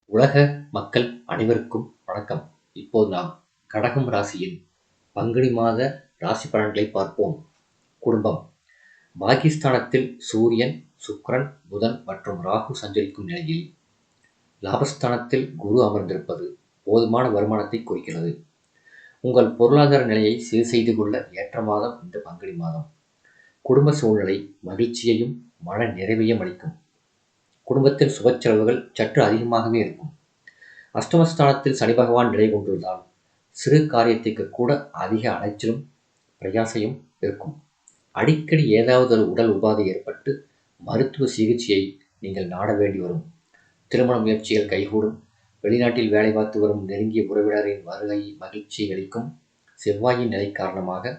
உலக மக்கள் அனைவருக்கும் வணக்கம். இப்போது நாம் கடகம் ராசியின் பங்குனி மாத ராசி பலன்களை பார்ப்போம். குடும்பம். பாகிஸ்தானத்தில் சூரியன், சுக்கிரன், புதன் மற்றும் ராகு சஞ்சரிக்கும் நிலையில் லாபஸ்தானத்தில் குரு அமர்ந்திருப்பது போதுமான வருமானத்தை குறிக்கிறது. உங்கள் பொருளாதார நிலையை சீர் செய்து கொள்ள ஏற்ற மாதம் இந்த பங்குனி மாதம். குடும்ப சூழ்நிலை மகிழ்ச்சியையும் மன நிறைவையும் அளிக்கும். குடும்பத்தில் சுப செலவுகள் சற்று அதிகமாகவே இருக்கும். அஷ்டமஸ்தானத்தில் சனி பகவான் நிலை கொண்டுள்ளதால் சிறு காரியத்திற்கு கூட அதிக அலைச்சலும் பிரயாசையும் இருக்கும். அடிக்கடி ஏதாவது ஒரு உடல் உபாதை ஏற்பட்டு மருத்துவ சிகிச்சையை நீங்கள் நாட வேண்டி வரும். திருமண முயற்சிகள் கைகூடும். வெளிநாட்டில் வேலை பார்த்து வரும் நெருங்கிய உறவினரின் வருகை மகிழ்ச்சியை அளிக்கும். செவ்வாயின் நிலை காரணமாக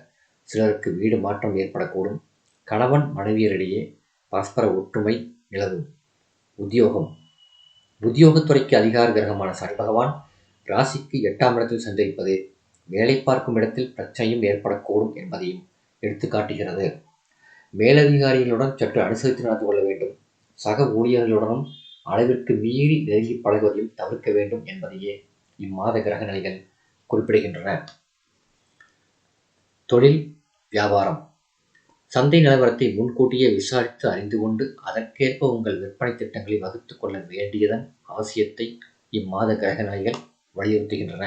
சிலருக்கு வீடு மாற்றம் ஏற்படக்கூடும். கணவன் மனைவியரிடையே பரஸ்பர ஒற்றுமை நிலவும். உத்தியோகம். உத்தியோகத்துறைக்கு அதிகார கிரகமான சனி பகவான் ராசிக்கு 8ஆம் இடத்தில் சஞ்சரிப்பது வேலை பார்க்கும் இடத்தில் பிரச்சனையும் ஏற்படக்கூடும் என்பதையும் எடுத்து காட்டுகிறது. மேலதிகாரிகளுடன் சற்று அனுசரித்து நடந்து கொள்ள வேண்டும். சக ஊழியர்களுடனும் அளவிற்கு மீறி நெருங்கி பழகுவதையும் தவிர்க்க வேண்டும் என்பதையே இம்மாத கிரக நிலைகள் குறிப்பிடுகின்றன. தொழில் வியாபாரம். சந்தை நிலவரத்தை முன்கூட்டியே விசாரித்து அறிந்து கொண்டு அதற்கேற்ப உங்கள் விற்பனை திட்டங்களை வகுத்துக் கொள்ள வேண்டியதன் அவசியத்தை இம்மாத கிரக நிலைகள் வலியுறுத்துகின்றன.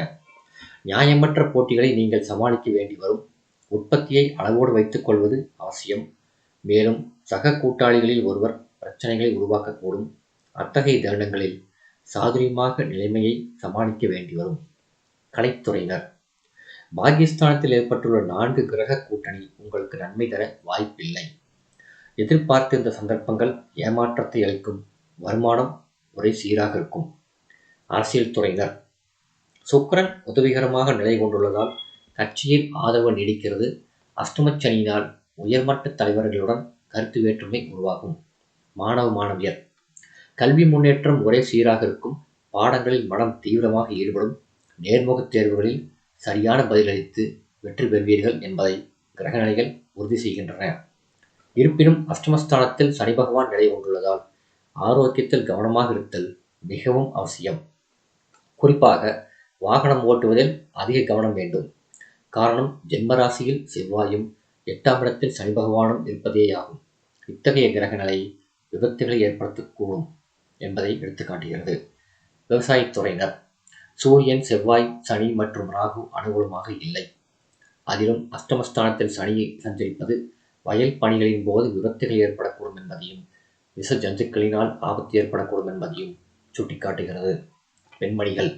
நியாயமற்ற போட்டிகளை நீங்கள் சமாளிக்க வேண்டி வரும். உற்பத்தியை அளவோடு வைத்துக் கொள்வது அவசியம். மேலும் சக கூட்டாளிகளில் ஒருவர் பிரச்சனைகளை உருவாக்கக்கூடும். அத்தகைய தருணங்களில் சாதுரியமாக நிலைமையை சமாளிக்க வேண்டி வரும். கலைத்துறையினர். பாகிஸ்தானத்தில் ஏற்பட்டுள்ள 4 கிரக கூட்டணி உங்களுக்கு நன்மை தர வாய்ப்பில்லை. எதிர்பார்த்திருந்த சந்தர்ப்பங்கள் ஏமாற்றத்தை அளிக்கும். வருமானம் ஒரே சீராக இருக்கும். அரசியல் துறையினர். சுக்கிரன் உதவிகரமாக நிலை கொண்டுள்ளதால் கட்சியில் ஆதரவு நீடிக்கிறது. அஷ்டமச்சனியினால் உயர்மட்ட தலைவர்களுடன் கருத்து வேற்றுமை உருவாகும். மாணவ மாணவியர். கல்வி முன்னேற்றம் ஒரே சீராக இருக்கும். பாடங்களில் மனம் தீவிரமாக ஈடுபடும். நேர்முகத் தேர்வுகளில் சரியான பதிலளித்து வெற்றி பெறுவீர்கள் என்பதை கிரகநிலைகள் உறுதி செய்கின்றன. இருப்பினும் அஷ்டமஸ்தானத்தில் சனி பகவான் நிலை கொண்டுள்ளதால் ஆரோக்கியத்தில் கவனமாக இருத்தல் மிகவும் அவசியம். குறிப்பாக வாகனம் ஓட்டுவதில் அதிக கவனம் வேண்டும். காரணம் ஜென்மராசியில் செவ்வாயும் 8ஆம் இடத்தில் சனி பகவானும் இருப்பதேயாகும். இத்தகைய கிரகநிலை விபத்துகளை ஏற்படுத்தக்கூடும் என்பதை எடுத்துக்காட்டுகிறது. விவசாயத்துறையினர். சூரியன், செவ்வாய், சனி மற்றும் ராகு அனுகூலமாக இல்லை. அதிலும் அஷ்டமஸ்தானத்தில் சனியை சஞ்சரிப்பது வயல் பணிகளின் போது விபத்துகள் ஏற்படக்கூடும் என்பதையும் விஷ ஜந்துக்களினால் ஆபத்து ஏற்படக்கூடும் என்பதையும் சுட்டிக்காட்டுகிறது. பெண்மணிகள்.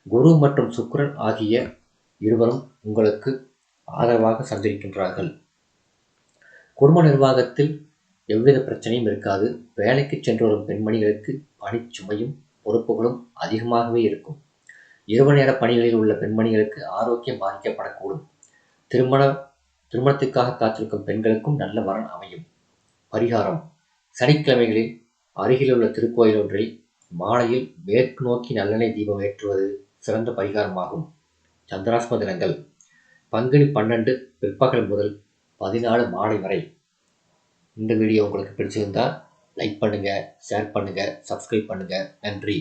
குரு மற்றும் சுக்கிரன் ஆகிய இருவரும் உங்களுக்கு ஆதரவாக சஞ்சரிக்கின்றார்கள். குடும்ப நிர்வாகத்தில் எவ்வித பிரச்சனையும் இருக்காது. வேலைக்கு சென்று வரும் பெண்மணிகளுக்கு பணிச்சுமையும் பொறுப்புகளும் அதிகமாகவே இருக்கும். இரவு நேர பணிகளில் உள்ள பெண்மணிகளுக்கு ஆரோக்கியம் பாதிக்கப்படக்கூடும். திருமணத்திற்காக காத்திருக்கும் பெண்களுக்கும் நல்ல வரன் அமையும். பரிகாரம். சனிக்கிழமைகளில் அருகிலுள்ள திருக்கோயில் ஒன்றில் மாலையில் மேற்கு நோக்கி நல்லெண்ணெய் தீபம் ஏற்றுவது சிறந்த பரிகாரமாகும். சந்திராஷ்டம தினங்கள் பங்குனி 12 பிற்பகல் முதல் 14 மாலை வரை. இந்த வீடியோ உங்களுக்கு பிடிச்சிருந்தா லைக் பண்ணுங்க, ஷேர் பண்ணுங்க, சப்ஸ்கிரைப் பண்ணுங்க. நன்றி.